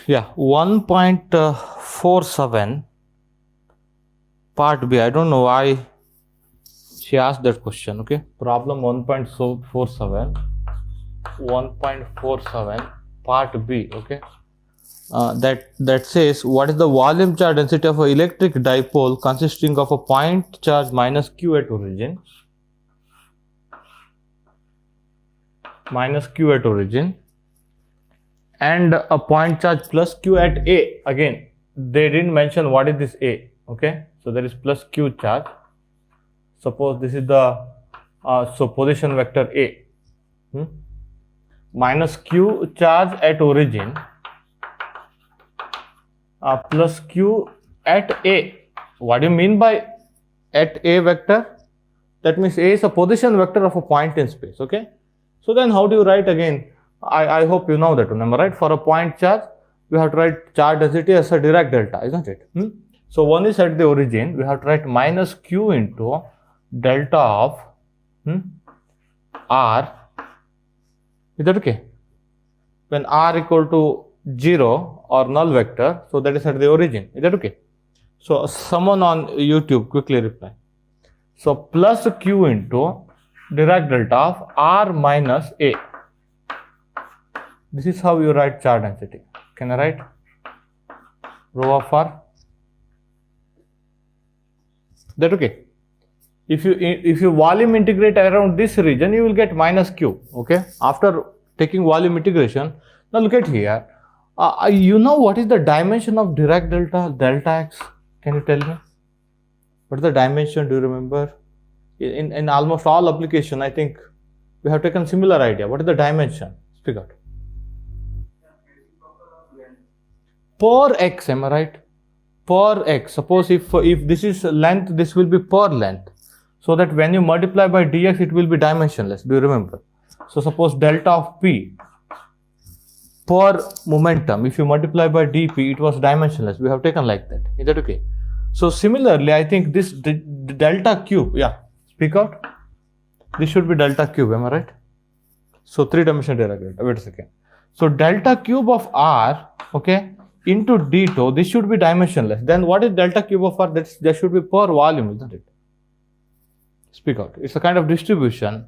Yeah, 1.47 part B. I don't know why she asked that question. Okay, problem 1.47 part B. Okay, that says what is the volume charge density of an electric dipole consisting of a point charge minus q at origin and a point charge plus q at A. Again, they didn't mention what is this A. Okay, so there is plus q charge. Suppose this is the position vector A, minus q charge at origin plus q at A. What do you mean by at A vector? That means A is a position vector of a point in space. Okay, so then how do you write again? I hope you know that one, right? For a point charge, we have to write charge density as a Dirac delta, isn't it? So one is at the origin, we have to write minus q into delta of r. Is that okay? When r equal to 0 or null vector, so that is at the origin. Is that okay? So someone on YouTube quickly reply. So plus q into Dirac delta of r minus A. This is how you write charge density. Can I write rho of r? That okay? If you volume integrate around this region, you will get minus q. Okay? After taking volume integration, now look at here. You know what is the dimension of Dirac delta x? Can you tell me? What is the dimension? Do you remember? In almost all application, I think we have taken similar idea. What is the dimension? Speak out. Per x, am I right? Per x. Suppose if this is length, this will be per length. So that when you multiply by dx, it will be dimensionless. Do you remember? So suppose delta of p per momentum, if you multiply by dp, it was dimensionless. We have taken like that. Is that okay? So similarly, I think this delta cube, yeah, speak out. This should be delta cube, am I right? So 3-dimensional Dirac delta. Wait a second. So delta cube of r, okay, into d tau, this should be dimensionless. Then what is delta cube of r? That should be per volume, isn't it? Speak out. It's a kind of distribution.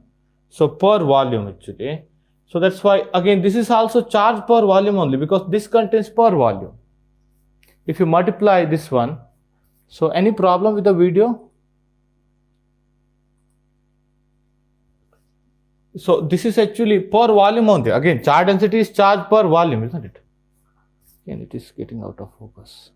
So per volume actually. So that's why again this is also charge per volume only, because this contains per volume. If you multiply this one, so any problem with the video? So this is actually per volume only. Again, charge density is charge per volume, isn't it? And it is getting out of focus.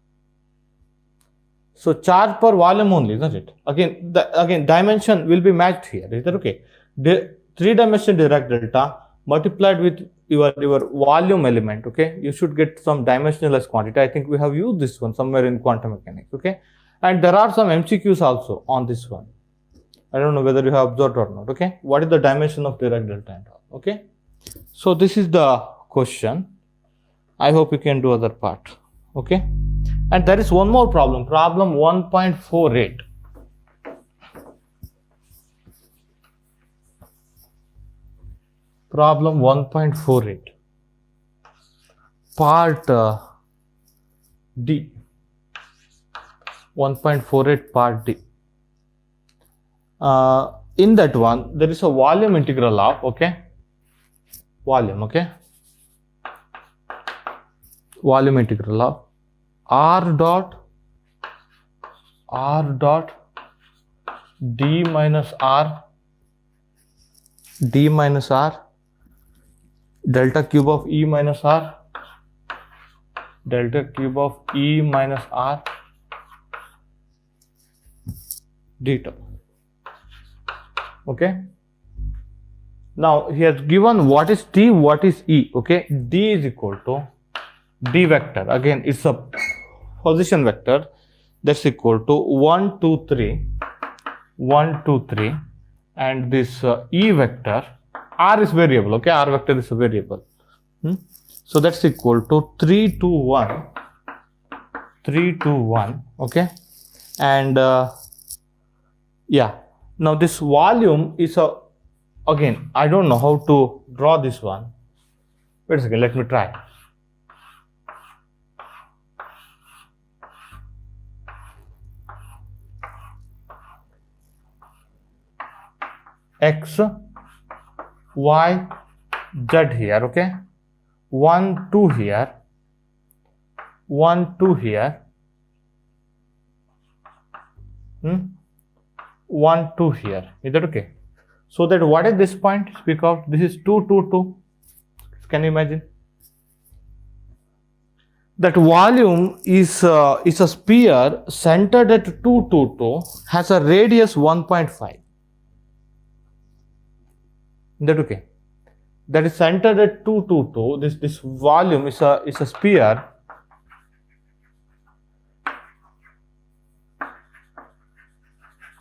So charge per volume only, isn't it? Again, dimension will be matched here. Is that okay? The 3-dimensional Dirac delta multiplied with your volume element. Okay, you should get some dimensionless quantity. I think we have used this one somewhere in quantum mechanics. Okay, and there are some MCQs also on this one. I don't know whether you have observed or not. Okay, what is the dimension of Dirac delta and all? Okay, so this is the question. I hope you can do other part. Okay, and there is one more problem, problem 1.48. Problem 1.48 part D. 1.48 part D. In that one, there is a volume integral of, okay, volume, okay, volume integral of r dot d minus r delta cube of e minus r delta cube of e minus r d tau. Okay, now he has given what is t, what is e. Okay, d is equal to d vector. Again, it's a position vector. That's equal to 1 2 3 1 2 3, and this e vector, r is variable. Okay, r vector is a variable. So that's equal to 3 2 1 3 2 1. Okay, and yeah, now this volume is a, again I don't know how to draw this one. Wait a second, let me try. x, y, z here, okay? 1, 2 here, 1, 2 here, 1, 2 here. Is that okay? So that what is this point? Speak out. This is 2, 2, 2. Can you imagine? That volume is a sphere centered at 2, 2, 2, has a radius 1.5. Is that okay? That is centered at 2, 2, 2. This volume is a sphere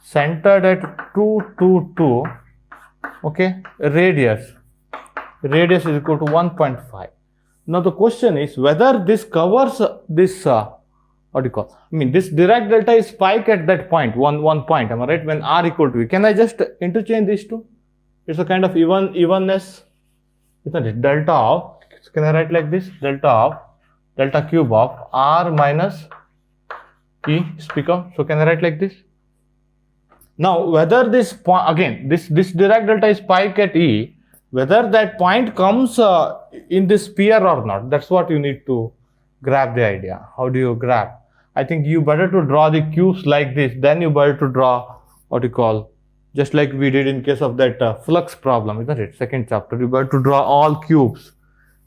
centered at 2, 2, 2. Okay, radius is equal to 1.5. Now the question is whether this covers this what do you call? I mean, this Dirac delta is spike at that point, one point. Am I right? When r equal to e. Can I just interchange these two? It's a kind of evenness, isn't it? Delta of, can I write like this? Delta cube of r minus e. Speak up. So can I write like this? Now, whether this point, again, this Dirac delta is spike at E, whether that point comes in this sphere or not, that's what you need to grab the idea. How do you grab? I think you better to draw the cubes like this, then you better to draw what you call, just like we did in case of that flux problem, isn't it? Second chapter, you better to draw all cubes.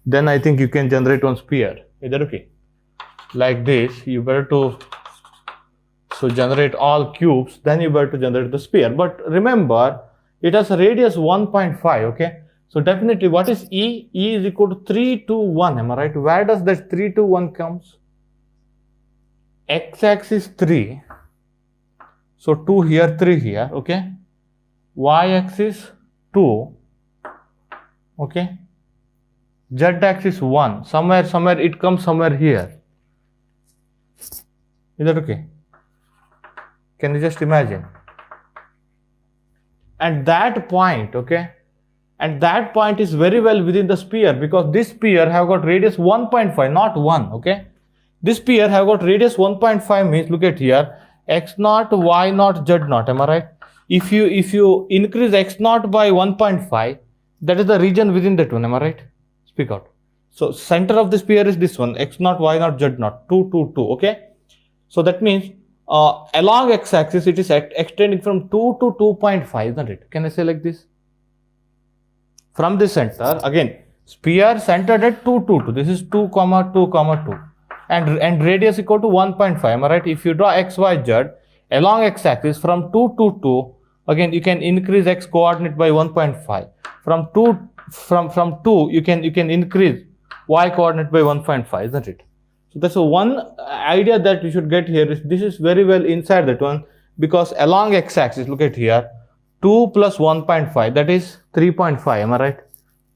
Then I think you can generate one sphere. Is that okay? Like this, you better to generate all cubes, then you better to generate the sphere. But remember, it has a radius 1.5, okay? So definitely, what is E? E is equal to 3, 2, 1, am I right? Where does that 3, 2, 1 comes? X-axis 3, so 2 here, 3 here, okay? Y-axis 2, okay? Z-axis 1, somewhere it comes somewhere here. Is that okay? Can you just imagine? And that point, okay, and that point is very well within the sphere, because this sphere have got radius 1.5, not 1, okay. This sphere have got radius 1.5 means, look at here, x naught, y naught, z naught, am I right? If you increase x naught by 1.5, that is the region within that one, am I right? Speak out. So center of the sphere is this one, x naught, y naught, z naught, 2, 2, 2, okay. So that means along x-axis it is extending from 2 to 2.5, isn't it? Can I say like this? From the center, again, sphere centered at 2, 2, 2. This is 2, 2, 2. And radius equal to 1.5. Am I right? If you draw x, y, z along x-axis from 2 to 2, again you can increase x coordinate by 1.5. From 2 you can increase y coordinate by 1.5, isn't it? So that's one idea that you should get here. Is this is very well inside that one, because along x-axis, look at here, 2 plus 1.5, that is 3.5, am I right?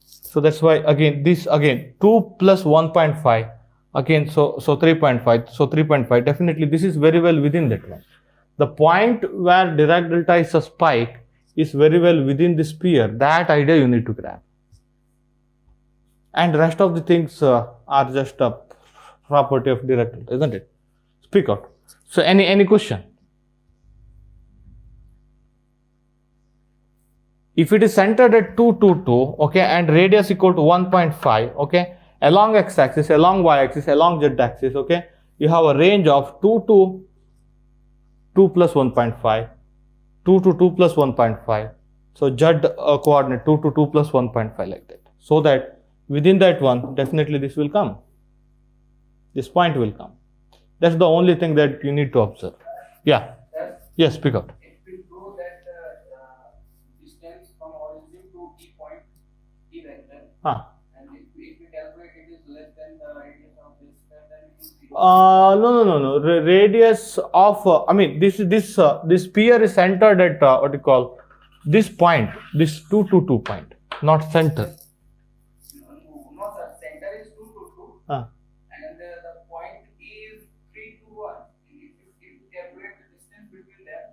So that's why again 2 plus 1.5, again so 3.5, so 3.5, definitely this is very well within that one. The point where Dirac delta is a spike is very well within the sphere. That idea you need to grab. And rest of the things are just a property of Dirac delta, isn't it? Speak out. So any question? If it is centered at 2, 2, 2, okay, and radius equal to 1.5, okay, along x-axis, along y-axis, along z-axis, okay, you have a range of 2 to 2 plus 1.5, 2 to 2 plus 1.5. So z coordinate 2 to 2 plus 1.5, like that. So that within that one, definitely this will come. This point will come. That's the only thing that you need to observe. Yeah. Yes, speak out. If we know that distance from origin to E point, E vector, and if we calculate it is less than the radius of this, then it is 0. No. Radius of I mean this sphere is centered at what you call this point, this 2 to 2 point, not center. No, sir. Center is 2 to 2. And then the point is 3 to 1. If you calculate the distance between them,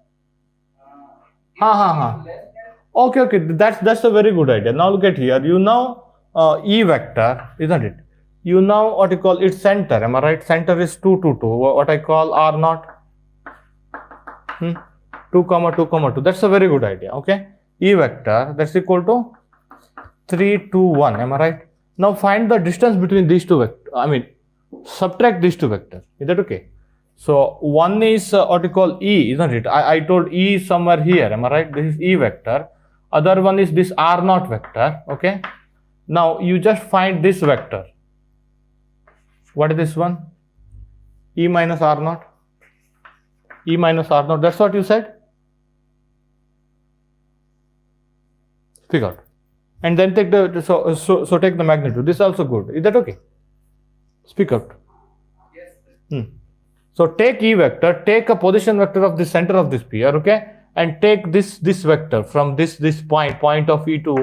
less than. Okay. That's a very good idea. Now look at here. You know E vector, isn't it? You know what you call its center. Am I right? Center is 2 to 2. What I call R naught. 2, 2, 2. That's a very good idea. Okay. E vector, that's equal to 3, 2, 1. Am I right? Now find the distance between these two vectors. Subtract these two vectors. Is that okay? So one is what you call E, isn't it? I told E is somewhere here. Am I right? This is E vector. Other one is this R0 vector. Okay. Now you just find this vector. What is this one? E minus R0. E minus R0. That's what you said? Figure out. And then take the so take the magnitude. This is also good. Is that okay? Speak out. Yes. So take E vector, take a position vector of the center of this sphere, okay, and take this vector from this point of E to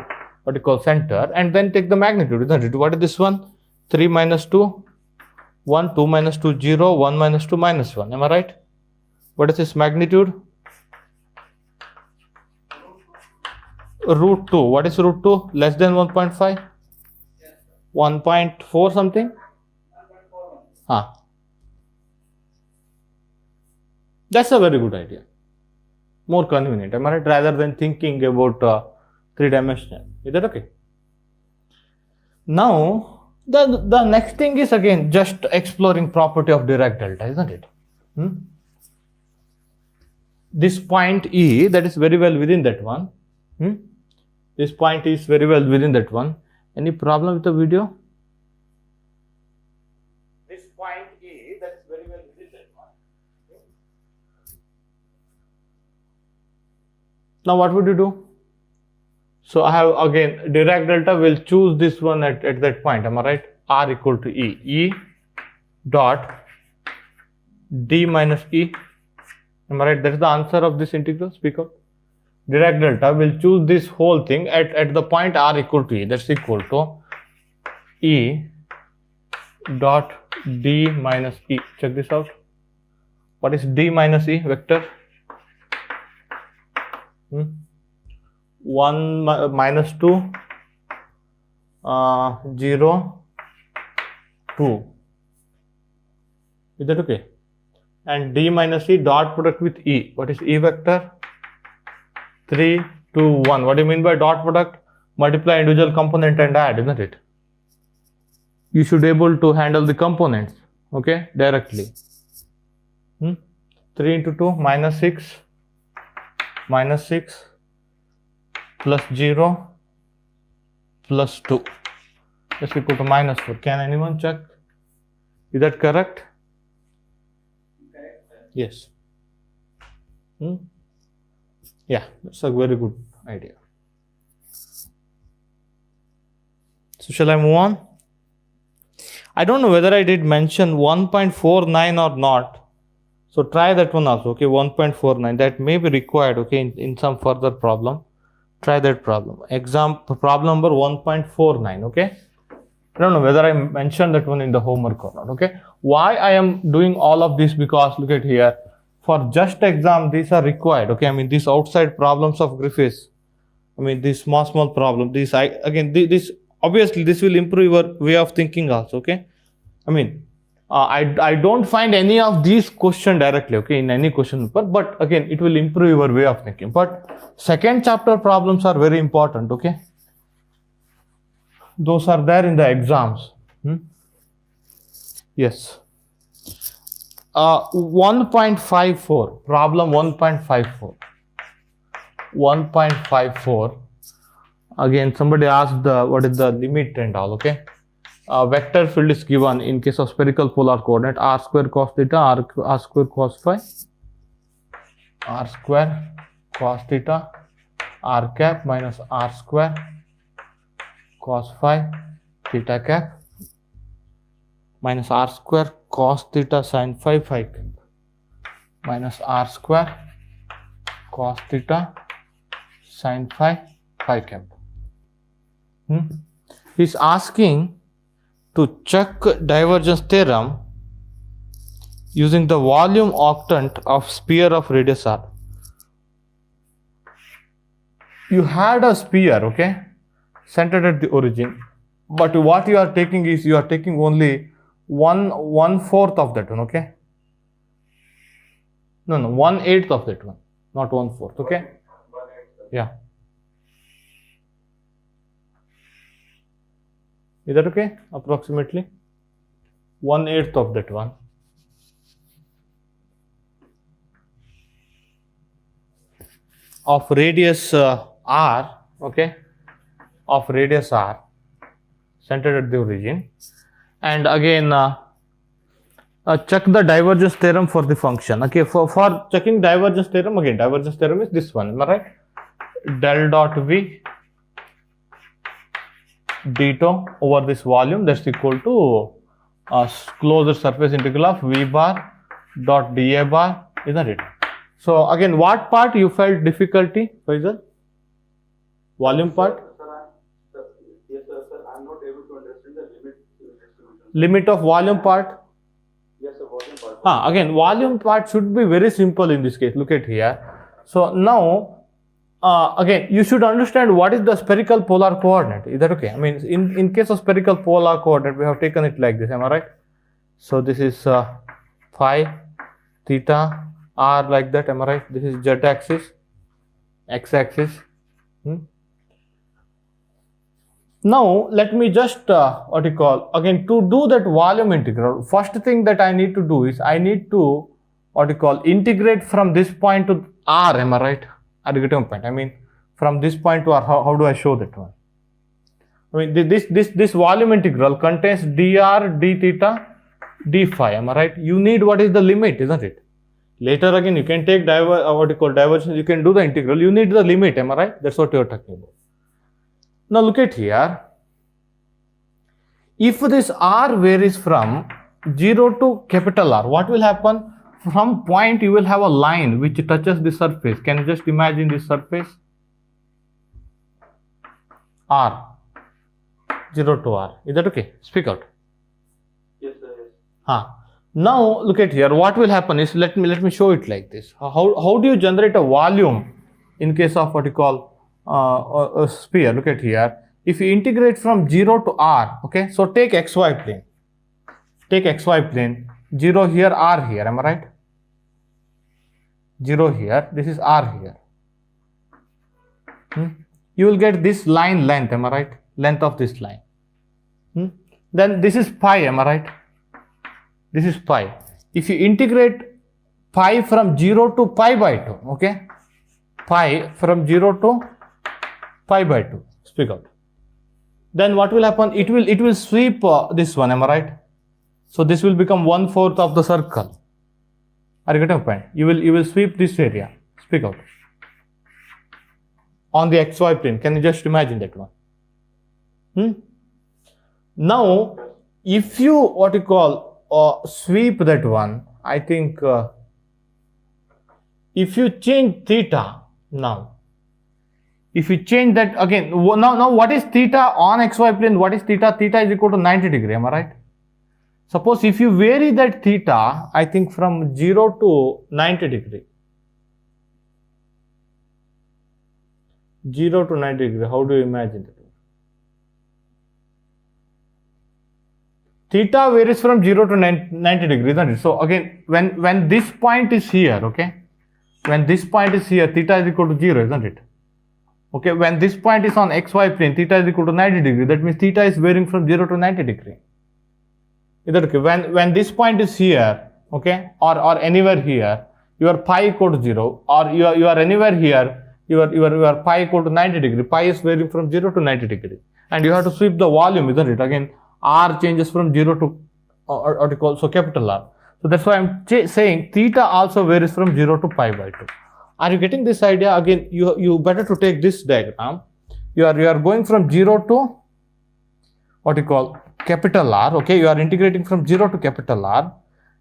what you call center, and then take the magnitude, isn't it? What is this one? 3 minus 2, 1, 2 minus 2, 0, 1 minus 2 minus 1. Am I right? What is this magnitude? Root 2. What is root 2? Less than 1.5? Yes. 1.4 something? 1.41. That's a very good idea. More convenient, am I right? Rather than thinking about three-dimensional. Is that okay? Now, the next thing is again just exploring property of Dirac delta, isn't it? This point E, that is very well within that one. This point is very well within that one. Any problem with the video? This point E, that is very well within that one. Now what would you do? So I have again Dirac delta will choose this one at that point. Am I right? R equal to E. E dot D minus E. Am I right? That is the answer of this integral. Speak out. Dirac delta will choose this whole thing at the point R equal to E. That's equal to E dot D minus E. Check this out. What is D minus E vector? 1 minus 2, 0, 2. Is that okay? And D minus E dot product with E. What is E vector? 3, 2, 1. What do you mean by dot product? Multiply individual component and add, isn't it? You should be able to handle the components, okay, directly. 3 into 2, minus 6, plus 0, plus 2. That's equal to minus 4. Can anyone check? Is that correct? Correct. Yes. Yeah, that's a very good idea. So shall I move on? I don't know whether I did mention 1.49 or not. So try that one also, okay, 1.49. That may be required, okay, in some further problem. Try that problem. Problem number 1.49, okay. I don't know whether I mentioned that one in the homework or not, okay. Why I am doing all of this? Because look at here. For just exam, these are required, okay. I mean, these outside problems of Griffiths. I mean, these small problem. This obviously this will improve your way of thinking also, okay. I mean, I don't find any of these questions directly, okay, in any question paper, but again, it will improve your way of thinking. But second chapter problems are very important, okay. Those are there in the exams. Yes. 1.54, problem 1.54. 1.54. Again, somebody asked what is the limit and all, okay. Vector field is given in case of spherical polar coordinate r square cos theta, r square cos phi, r square cos theta, r cap minus r square cos phi theta cap minus r square cos theta sin phi phi cap minus r square cos theta sin phi phi cap. He's asking to check divergence theorem using the volume octant of sphere of radius r. You had a sphere, okay, centered at the origin, but what you are taking is you are taking only one fourth of that one, okay. No, 1/8 of that one, not 1/4, okay. Yeah. Is that okay? Approximately 1/8 of that one. Of radius r, okay, of radius r, centered at the origin. And again, check the divergence theorem for the function. Okay, for checking divergence theorem, again, divergence theorem is this one, am I right? Del dot v d tau over this volume, that's equal to closed surface integral of v bar dot dA bar, isn't it? So again, what part you felt difficulty, Faisal? Volume part? Yes, sir, I'm not able to understand the limit distribution. Limit of volume part? Yes, sir, volume part. Again, volume part should be very simple in this case. Look at here. So now, again, you should understand what is the spherical polar coordinate. Is that okay? I mean, in case of spherical polar coordinate, we have taken it like this. Am I right? So this is phi, theta, r like that. Am I right? This is z-axis, x-axis. Now let me just again, to do that volume integral, first thing that I need to do is I need to integrate from this point to r. Am I right? Are you getting my point? I mean, from this point to r, how do I show that one? I mean, this volume integral contains dr, d theta, d phi. Am I right? You need what is the limit, isn't it? Later again, you can take divergence, you can do the integral. You need the limit. Am I right? That's what you are talking about. Now look at here. If this r varies from 0 to capital R, what will happen? From point you will have a line which touches the surface. Can you just imagine this surface? R, 0 to R. Is that okay? Speak out. Yes, sir, yes. Now look at here. What will happen is, let me show it like this. How do you generate a volume in case of what you call a sphere? Look at here. If you integrate from 0 to r, okay, so take xy plane. Take xy plane. 0 here, r here. Am I right? 0 here. This is r here. You will get this line length. Am I right? Length of this line. Then this is pi. Am I right? This is pi. If you integrate pi from 0 to pi by 2, okay, pi from 0 to pi by 2, speak out. Then what will happen? It will sweep this one. Am I right? So this will become 1/4 of the circle. Are you getting my point? You will sweep this area. Speak out. On the xy plane. Can you just imagine that one? Now, if you sweep that one, I think if you change theta now, if you change that again, now what is theta on xy plane? What is theta? Theta is equal to 90 degree. Am I right? Suppose if you vary that theta, I think from 0 to 90 degree. 0 to 90 degree. How do you imagine that? Theta varies from 0 to 90 degree, isn't it? So again, when this point is here, okay, when this point is here, theta is equal to 0, isn't it? Okay, when this point is on xy plane, theta is equal to 90 degree. That means theta is varying from 0 to 90 degree. Is that okay? When this point is here, okay, or anywhere here, your pi equal to 0, or you are anywhere here, your pi equal to 90 degree. Pi is varying from 0 to 90 degree, and you have to sweep the volume, isn't it? Again, r changes from 0 to so capital R. So that's why I'm saying theta also varies from 0 to pi by 2. Are you getting this idea? Again, you better to take this diagram. You are going from 0 to capital R. Okay, you are integrating from 0 to capital R.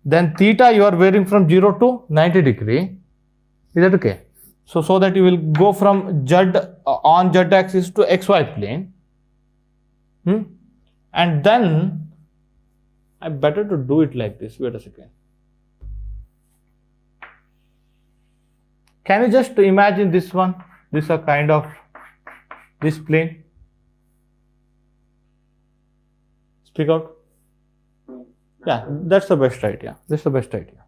Then theta you are varying from 0 to 90 degree. Is that okay? So that you will go from z on z axis to xy plane. And then I better to do it like this. Wait a second. Can you just imagine this one? This is a kind of this plane. Speak out. Yeah, that's the best idea. That's the best idea.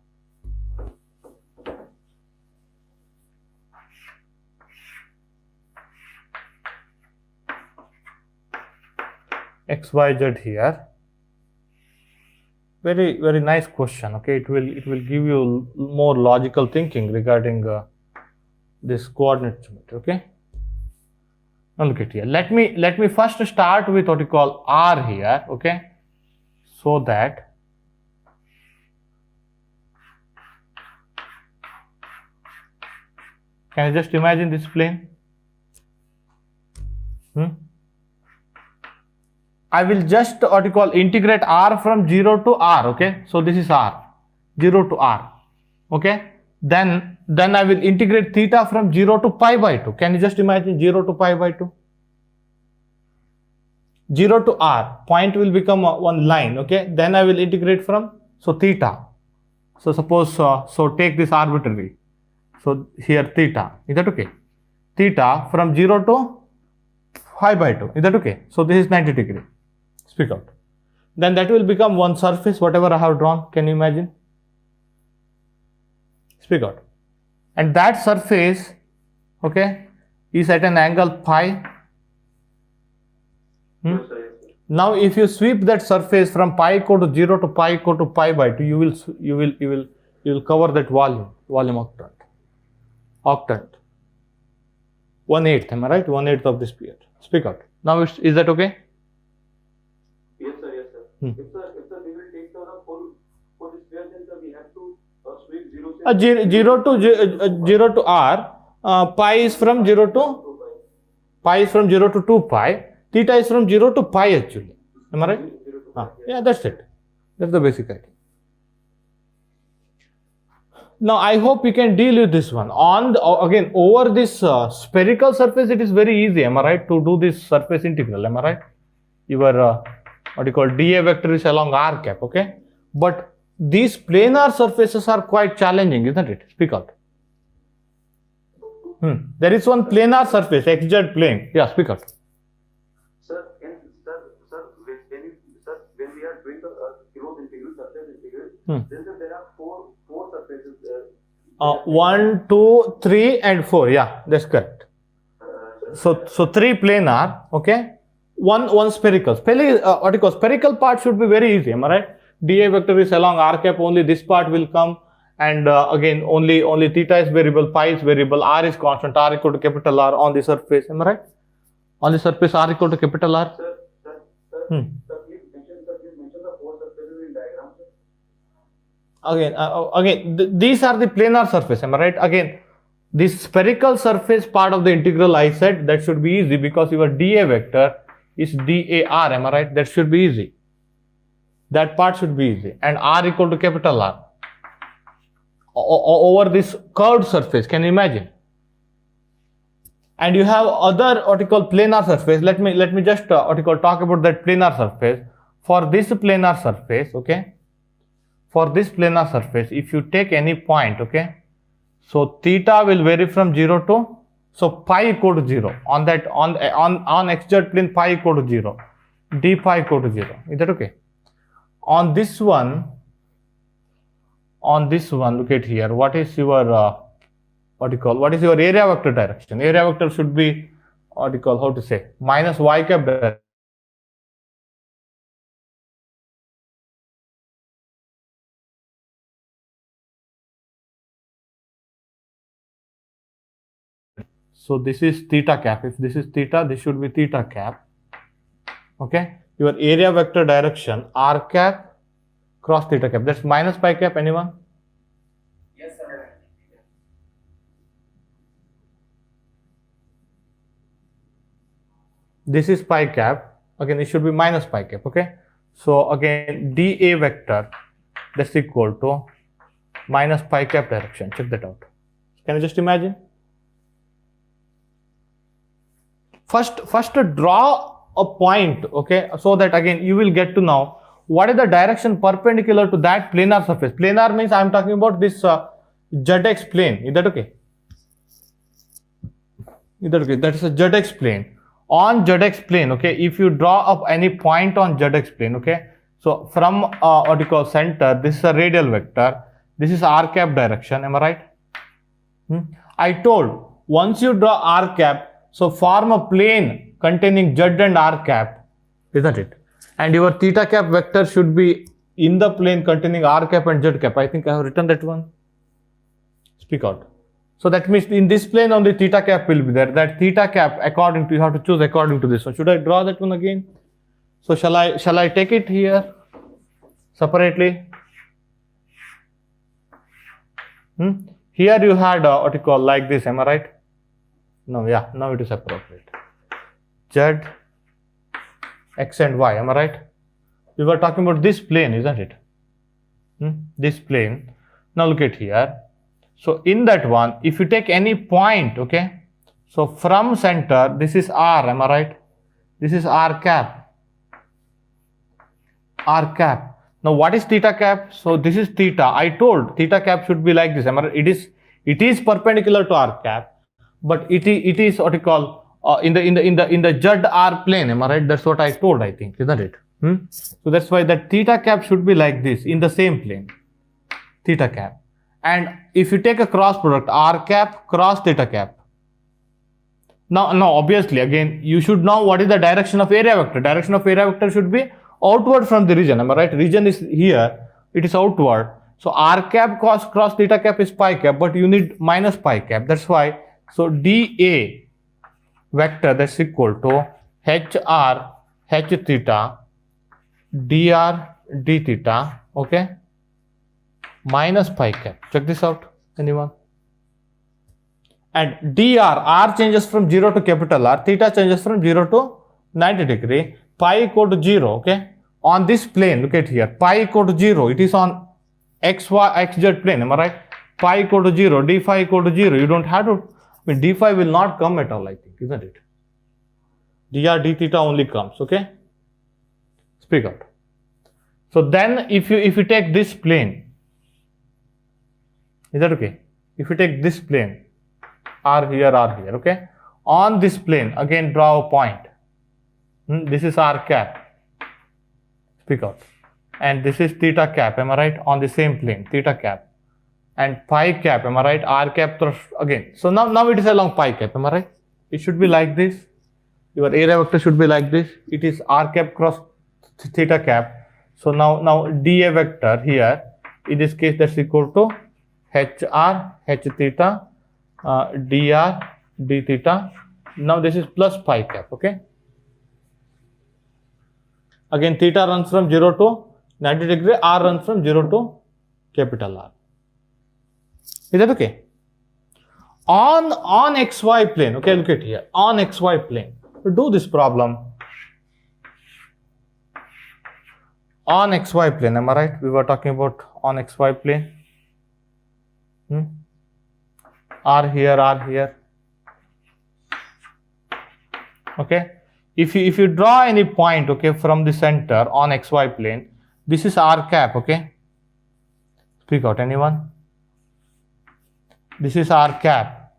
xyz here. Very nice question. Okay, it will give you more logical thinking regarding this coordinate geometry. Okay, now look at here. Let me first start with what you call r here. Okay, so that can you just imagine this plane? I will just what you call integrate r from 0 to r. Okay, so this is r, 0 to r. Okay, then I will integrate theta from 0 to pi by 2. Can you just imagine 0 to pi by 2? 0 to r, point will become one line. Okay, then I will integrate from, so theta. So suppose, so take this arbitrary. So here theta, is that okay? Theta from 0 to pi by 2, is that okay? So this is 90 degree. Speak out. Then that will become one surface, whatever I have drawn. Can you imagine? Speak out. And that surface, okay, is at an angle pi. Now, if you sweep that surface from pi equal to 0 to pi equal to pi by 2, you will cover that volume octant. 1/8, am I right? 1/8 of the sphere. Speak out. Now, is that okay? Yes, sir. Yes, sir. If we will take the full for the sphere, then sir, we have to sweep 0 to r. Pi is from 0 to 2 pi. Theta is from 0 to pi actually. Am I right? Yeah, that's it. That's the basic idea. Now, I hope you can deal with this one. Again, over this spherical surface, it is very easy. Am I right? To do this surface integral. Am I right? Your what you call dA vector is along r cap. Okay, but these planar surfaces are quite challenging, isn't it? Speak out. There is one planar surface, xz plane. Yeah, speak out. Sir, when we are doing the closed integral, surface integral, then there are four surfaces. 1, 2, 3, and 4. Yeah, that's correct. So 3 planar. Okay. One spherical. What you call spherical part should be very easy. Am I right? dA vector is along r cap. Only this part will come, and again only theta is variable, pi is variable, r is constant. R equal to capital R on the surface. Am I right? On the surface, r equal to capital R. Sir, please mention the four surfaces in diagram. Again, these are the planar surface. Am I right? Again, this spherical surface part of the integral, I said that should be easy because your dA vector is dAr. Am I right? That should be easy. That part should be easy. And r equal to capital R. Over this curved surface, can you imagine? And you have other what you call planar surface. Let me just what you call talk about that planar surface. For this planar surface, okay. For this planar surface, if you take any point, okay. So theta will vary from 0 to, so pi equal to 0 on that on xz plane, pi equal to 0, d pi equal to 0. Is that okay? On this one, look at here. What is your what is your area vector direction? Area vector should be what you call, how to say, minus y cap direction. So this is theta cap. If this is theta, this should be theta cap. Okay. Your area vector direction r cap cross theta cap. That's minus pi cap. Anyone? Yes, sir. This is pi cap. Again, it should be minus pi cap. Okay. So again, dA vector, that's equal to minus pi cap direction. Check that out. Can you just imagine? First draw a point, okay, so that again you will get to know what is the direction perpendicular to that planar surface. Planar means I am talking about this ZX plane. Is that okay? Is that okay? That is a ZX plane. On ZX plane, okay, if you draw up any point on ZX plane, okay, so from what you call center, this is a radial vector, this is r cap direction. Am I right? I told once you draw r cap, so form a plane containing z and r cap. isn't it? And your theta cap vector should be in the plane containing r cap and z cap. I think I have written that one. Speak out. So that means in this plane only theta cap will be there. That theta cap according to, you have to choose according to this one. Should I draw that one again? So shall I take it here separately? Here you had what you call like this, am I right? No, yeah, now it is appropriate. Z, X and Y, am I right? We were talking about this plane, isn't it? This plane. Now look at here. So in that one, if you take any point, okay, so from center, this is R, am I right? This is R cap. R cap. Now what is theta cap? So this is theta. I told theta cap should be like this, am I right? It is perpendicular to R cap, but it is what you call in the ZR plane, am I right? That's what I told, I think, isn't it? So that's why that theta cap should be like this in the same plane, theta cap. And if you take a cross product, R cap cross theta cap. Now obviously again you should know what is the direction of area vector. Direction of area vector should be outward from the region, am I right? Region is here, it is outward. So R cap cross theta cap is pi cap, but you need minus pi cap. That's why, so dA vector, that's equal to HR H theta dr d theta, okay, minus pi cap. Check this out, anyone? And dr, r changes from 0 to capital R, theta changes from 0 to 90 degree, pi equal to 0, okay. On this plane, look at here, pi equal to 0, it is on xz plane, am I right? Pi equal to 0, d phi equal to 0, you don't have to, I mean d phi will not come at all, I think, isn't it? Dr d theta only comes, okay. Speak out. So then if you take this plane, is that okay? If you take this plane, R here, okay, on this plane, again draw a point. This is R cap. Speak out. And this is theta cap, am I right? On the same plane, theta cap. And pi cap, am I right? R cap again. So now it is along pi cap, am I right? It should be like this. Your area vector should be like this. It is R cap cross theta cap. So now dA vector here, in this case that's equal to HR H theta dr d theta. Now this is plus pi cap, okay. Again theta runs from 0 to 90 degree, R runs from 0 to capital R. Is that okay? On XY plane, okay, look at here, on XY plane, do this problem. On XY plane, am I right? We were talking about on XY plane. R here. Okay. If you draw any point, okay, from the center on XY plane, this is R cap, okay. Speak out, anyone? This is R cap.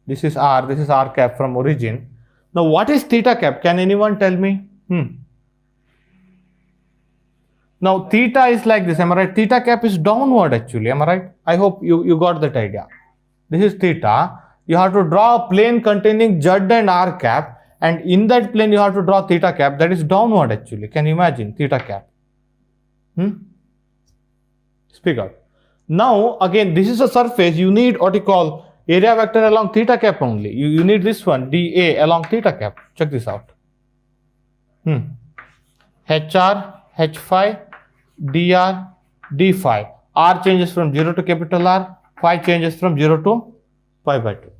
This is R cap from origin. Now what is theta cap? Can anyone tell me? Now theta is like this, am I right? Theta cap is downward actually, am I right? I hope you got that idea. This is theta. You have to draw a plane containing Z and R cap, and in that plane you have to draw theta cap, that is downward actually. Can you imagine theta cap? Speak out. Now again, this is a surface, you need what you call area vector along theta cap only. You need this one, dA along theta cap. Check this out. HR H phi dr d phi. R changes from 0 to capital R, phi changes from 0 to pi by 2.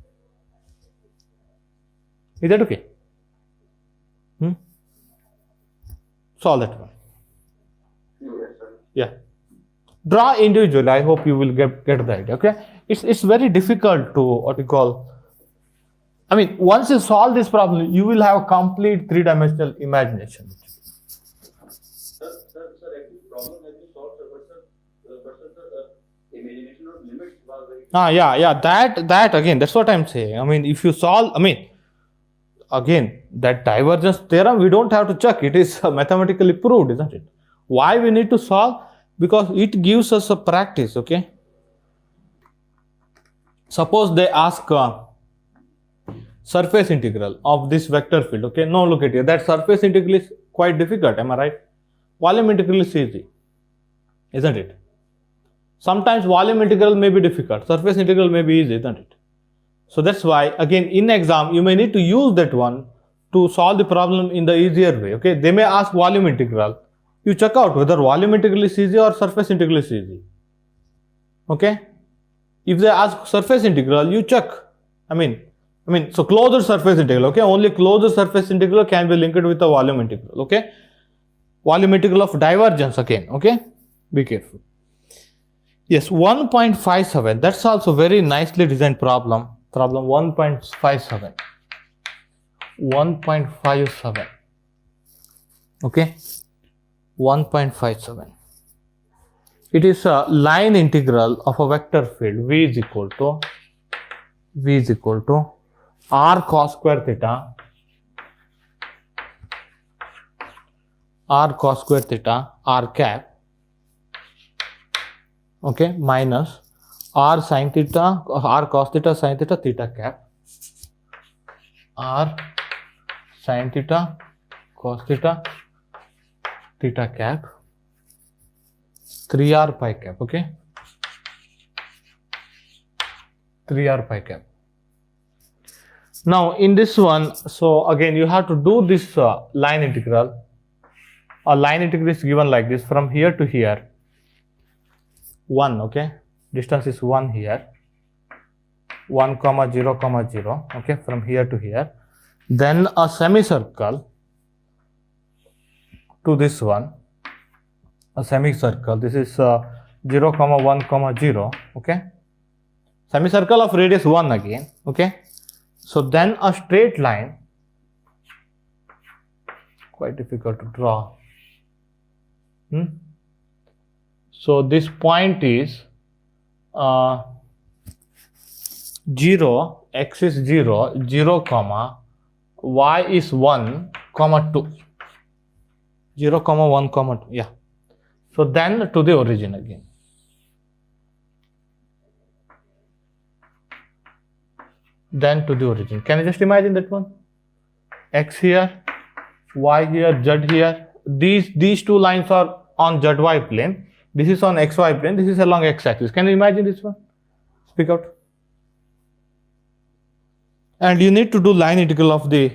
Is that okay? Solve that one. Yes, sir. Yeah. Draw individually. I hope you will get the idea. Okay. It's very difficult to what you call. I mean, once you solve this problem, you will have a complete three-dimensional imagination. Sir, actually problem has been solved, sir, but imagination of limits was very. Yeah. That again. That's what I'm saying. I mean, if you solve, again, that divergence theorem, we don't have to check. It is mathematically proved, isn't it? Why we need to solve? Because it gives us a practice, okay? Suppose they ask, surface integral of this vector field. Okay, now look at here, that surface integral is quite difficult, am I right? Volume integral is easy, isn't it? Sometimes volume integral may be difficult, surface integral may be easy, isn't it? So that's why again in exam you may need to use that one to solve the problem in the easier way. Okay, they may ask volume integral, you check out whether volume integral is easy or surface integral is easy. Okay, if they ask surface integral, you check, so closed surface integral, okay, only closed surface integral can be linked with the volume integral. Okay, volume integral of divergence again. Okay, be careful. Yes, 1.57, that's also very nicely designed problem. Problem 1.57. 1.57. Okay, 1.57. It is a line integral of a vector field v is equal to r cos square theta r cap, okay, minus r sin theta, r cos theta sin theta theta cap, r sin theta cos theta theta cap, 3r pi cap. Okay, 3r pi cap. Now in this one, so again you have to do this line integral. A line integral is given like this, from here to here, 1, okay, distance is 1 here, 1 comma 0 comma 0, okay, from here to here, then a semicircle to this one, a semicircle, this is 0 comma 1 comma 0, okay, semicircle of radius 1 again, okay. So then a straight line, quite difficult to draw. So this point is 0, x is 0, 0 comma, y is 1 comma 2, 0 comma 1 comma 2, yeah. So then to the origin again. Then to the origin. Can you just imagine that one? X here, y here, z here. These two lines are on zy plane. This is on xy plane. This is along x-axis. Can you imagine this one? Speak out. And you need to do line integral of the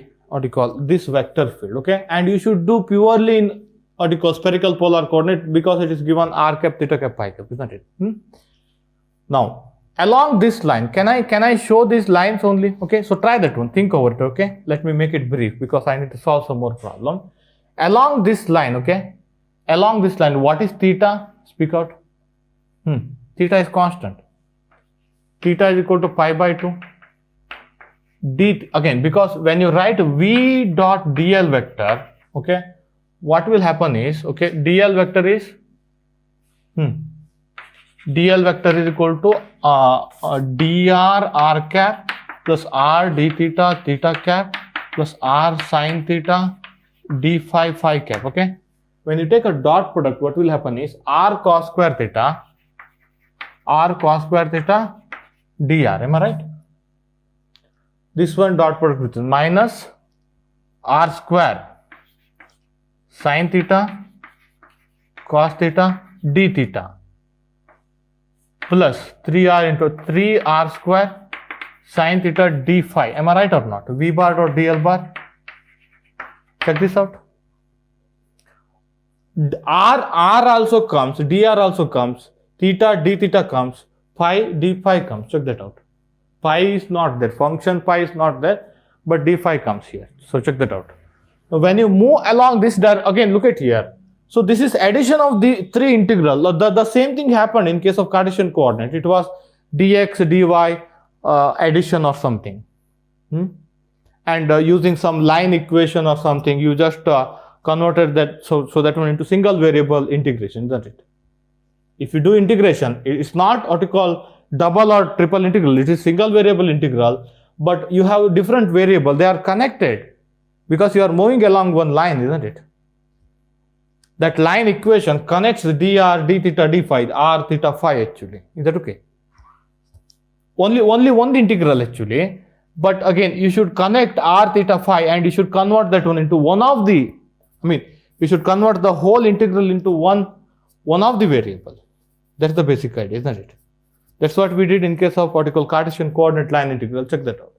this vector field. Okay, and you should do purely in spherical polar coordinate because it is given r cap theta cap pi cap, isn't it? Now along this line, can I show these lines only? Okay, so try that one. Think over it. Okay, let me make it brief because I need to solve some more problem. Along this line, okay, along this line, what is theta? Speak out. Theta is constant. Theta is equal to pi by 2. D again, because when you write v dot dl vector, okay, what will happen is, okay, dl vector is dl vector is equal to dr r cap plus r d theta theta cap plus r sin theta d phi phi cap. Okay, when you take a dot product, what will happen is r cos square theta dr. Am I right? This one dot product which is minus r square sin theta cos theta d theta plus 3r into 3r square sin theta d phi. Am I right or not? V bar dot dl bar. Check this out. R also comes, dr also comes, theta d theta comes, phi d phi comes. Check that out. Pi is not there, function pi is not there, but d phi comes here. So check that out. Now when you move along this again, look at here. So this is addition of the three integral. The same thing happened in case of Cartesian coordinate. It was dx dy addition or something. And using some line equation or something, you just converted that so that one into single variable integration, isn't it? If you do integration, it's not what you call double or triple integral, it is single variable integral, but you have different variable, they are connected because you are moving along one line, isn't it? That line equation connects the dr, d theta, d phi, r theta phi actually. Is that okay? Only one integral actually, But again, you should connect r theta phi and you should convert that one into one of the, you should convert the whole integral into one of the variable. That's the basic idea, isn't it? That's what we did in case of what you call Cartesian coordinate line integral. Check that out.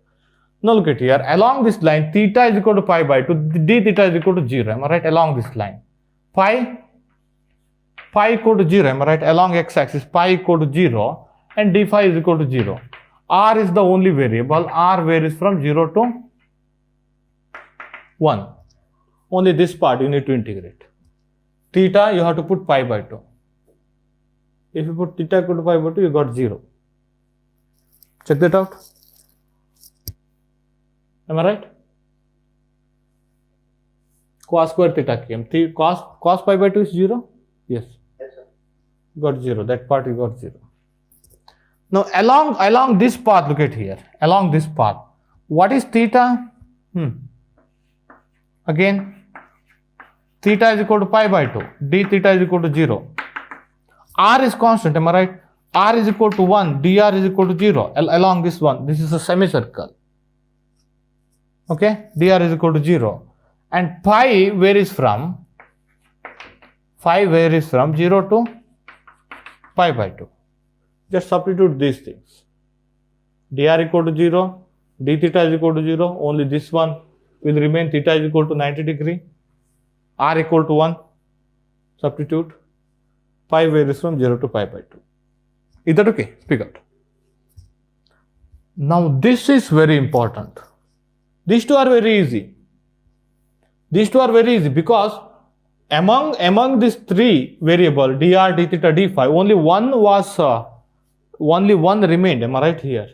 Now look at here. Along this line, theta is equal to pi by 2, d theta is equal to 0. Am I right? Along this line. Pi equal to 0. Am I right? Along x-axis, pi equal to 0 and d phi is equal to 0. R is the only variable. R varies from 0 to 1. Only this part you need to integrate. Theta, you have to put pi by 2. If you put theta equal to pi by 2, you got 0. Check that out. Am I right? Cos square theta came. Cos pi by 2 is 0? Yes. Yes, sir. You got 0. That part you got 0. Now along this path, look at here. Along this path, what is theta? Again, theta is equal to pi by 2. D theta is equal to 0. R is constant, am I right? R is equal to 1. dr is equal to 0. Along this one, this is a semicircle. Okay, dr is equal to 0. And pi varies from 0 to pi by 2. Just substitute these things. dr equal to 0, d theta is equal to 0, only this one will remain, theta is equal to 90 degree, r equal to 1, substitute, pi varies from 0 to pi by 2. Is that okay? Speak out. Now this is very important. These two are very easy. These two are very easy because among these three variable dr, d theta, d phi, only one remained. Am I right here?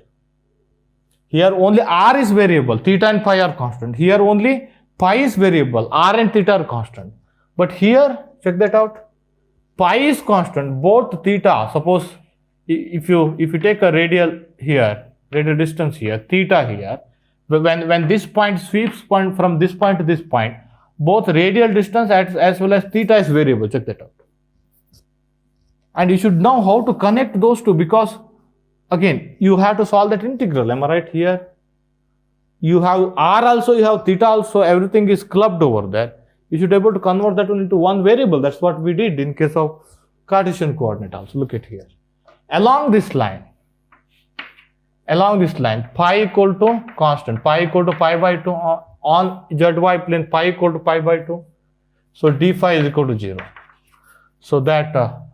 Here only r is variable, theta and phi are constant. Here only pi is variable, r and theta are constant. But here, check that out. Pi is constant, both theta. Suppose if you take a radial distance here, theta here. When this point sweeps from this point to this point, both radial distance as well as theta is variable. Check that out. And you should know how to connect those two because again you have to solve that integral. Am I right here? You have r also, you have theta also, everything is clubbed over there. You should be able to convert that one into one variable. That's what we did in case of Cartesian coordinate also. Look at here. Along this line, pi equal to constant, pi equal to pi by 2 on zy plane, pi equal to pi by 2. So d phi is equal to 0. So that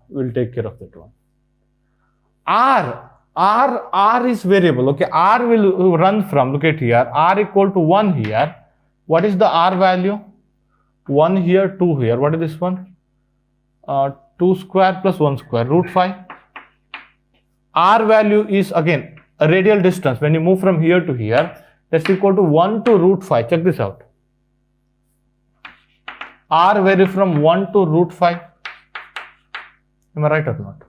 will take care of that one. R is variable. Okay, R will run from, look at here, R equal to 1 here. What is the R value? 1 here, 2 here. What is this one? 2 square plus 1 square, root 5. R value is again a radial distance. When you move from here to here, that's equal to 1 to root 5. Check this out. R varies from 1 to root 5. Am I right or not?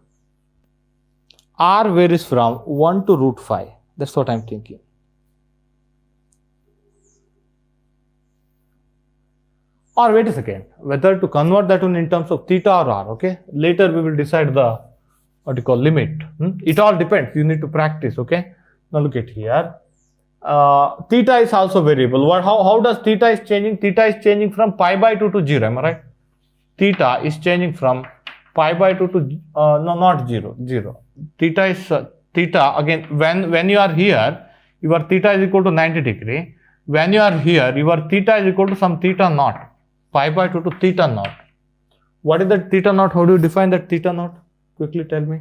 R varies from 1 to root 5. That's what I'm thinking. Or wait a second, whether to convert that one in terms of theta or r, okay? Later we will decide the, what you call, limit. It all depends, you need to practice, okay? Now look at here. Theta is also variable. How does theta is changing? Theta is changing from pi by 2 to 0, am I right? Theta is changing from pi by 2 to, no, not 0, 0. Theta is, theta, again, when you are here, your theta is equal to 90 degree. When you are here, your theta is equal to some theta naught. Pi by 2 to theta naught. What is that theta naught? How do you define that theta naught? Quickly tell me.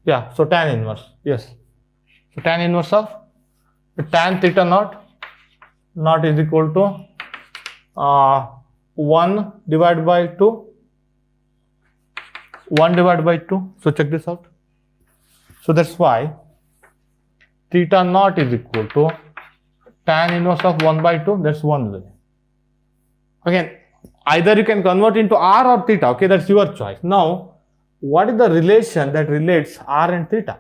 Yeah, so tan inverse. Yes. So tan inverse of tan theta naught is equal to 1 divided by 2. 1 divided by 2. So check this out. So that's why theta naught is equal to tan inverse of 1 by 2. That's 1 way. Again, either you can convert into r or theta. Okay, that's your choice. Now, what is the relation that relates r and theta?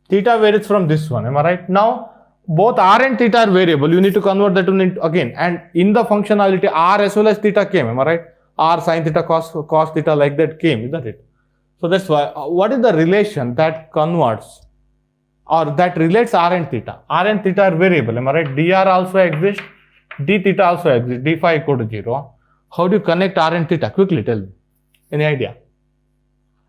Theta varies from this one. Am I right? Now, both r and theta are variable. You need to convert that one into, again, and in the functionality r as well as theta came. Am I right? r sin theta cos theta like that came, isn't it? So that's why, what is the relation that converts or that relates r and theta? R and theta are variable, am I right? dr also exists, d theta also exists, d phi equal to 0. How do you connect r and theta? Quickly tell me. Any idea?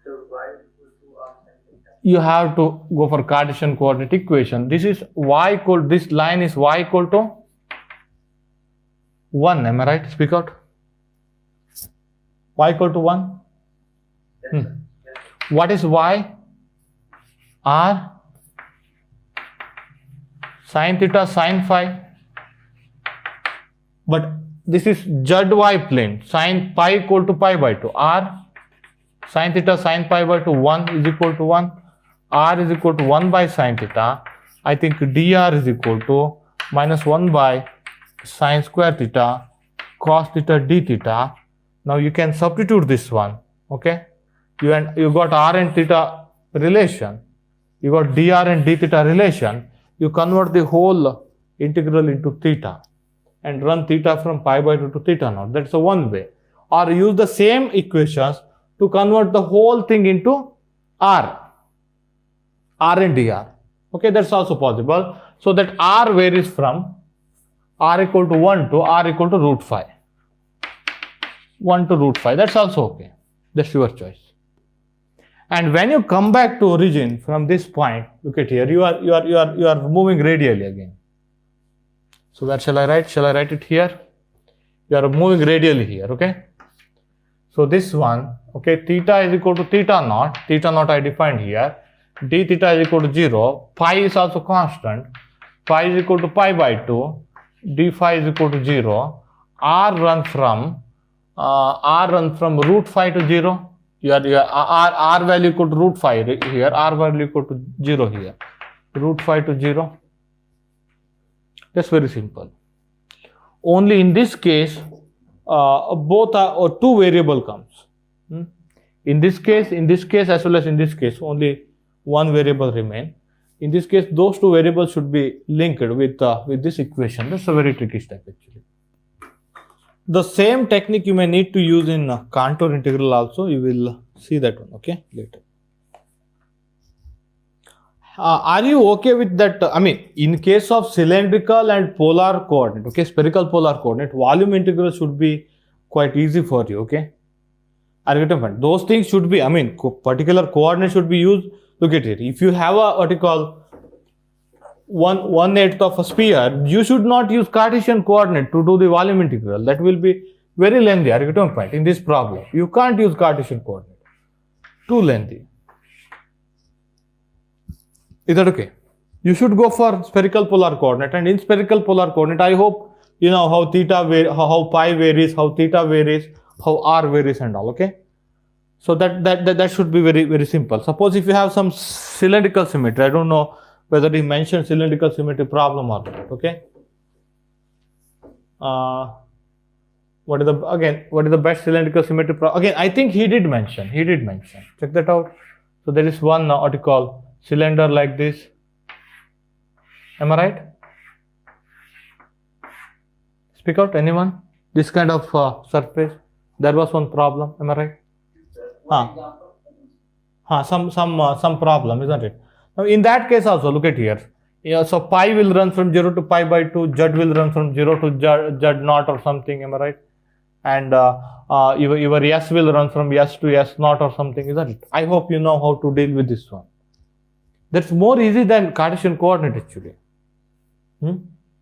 So y equal to r sin theta. You have to go for Cartesian coordinate equation. This is y equal, this line is y equal to 1, am I right? Speak out. Y equal to 1. Yes, sir. What is y? R sin theta sin phi. But this is ZY plane. Sin pi equal to pi by 2. R sin theta sin pi by 2, 1 is equal to 1. R is equal to 1 by sin theta. I think dr is equal to minus 1 by sin square theta cos theta d theta. Now you can substitute this one. Okay. You got r and theta relation. You got dr and d theta relation. You convert the whole integral into theta and run theta from pi by 2 to theta naught. That's the one way. Or use the same equations to convert the whole thing into r and dr. Okay, that's also possible. So that r varies from r equal to 1 to r equal to root 5. 1 to root 5. That's also okay. That's your choice. And when you come back to origin from this point, look at here, you are moving radially again. So where shall I write? Shall I write it here? You are moving radially here, okay? So this one, okay, theta is equal to theta naught I defined here, d theta is equal to 0, pi is also constant, pi is equal to pi by 2, d phi is equal to 0, r runs from root phi to 0. Your r value equal to root phi here, r value equal to 0 here, root phi to 0. That's very simple. Only in this case, both are, or two variable comes. In this case as well as in this case, only one variable remain. In this case, those two variables should be linked with this equation. That's a very tricky step actually. The same technique you may need to use in contour integral also. You will see that one, okay, later. Are you okay with that? I mean, in case of cylindrical and polar coordinate, okay, spherical polar coordinate, volume integral should be quite easy for you, okay? Are you getting it? Those things should be, I mean, particular coordinate should be used. Look at it. If you have a what you call 1/8 of a sphere, you should not use Cartesian coordinate to do the volume integral. That will be very lengthy. Are you getting point? In this problem, you can't use Cartesian coordinate. Too lengthy. Is that okay? You should go for spherical polar coordinate, and in spherical polar coordinate, I hope you know how theta how pi varies, how theta varies, how r varies, and all. Okay. So that should be very, very simple. Suppose if you have some cylindrical symmetry, I don't know whether he mentioned cylindrical symmetry problem or not. Okay. What is the best cylindrical symmetry problem? Again, I think he did mention. Check that out. So there is one what you call cylinder like this. Am I right? Speak out, anyone? This kind of surface. There was one problem. Am I right? Some problem, isn't it? Now in that case also, look at here. Yeah, so pi will run from 0 to pi by 2, z will run from 0 to z naught or something, am I right? And your s will run from s to s naught or something, isn't it? I hope you know how to deal with this one. That's more easy than Cartesian coordinate actually.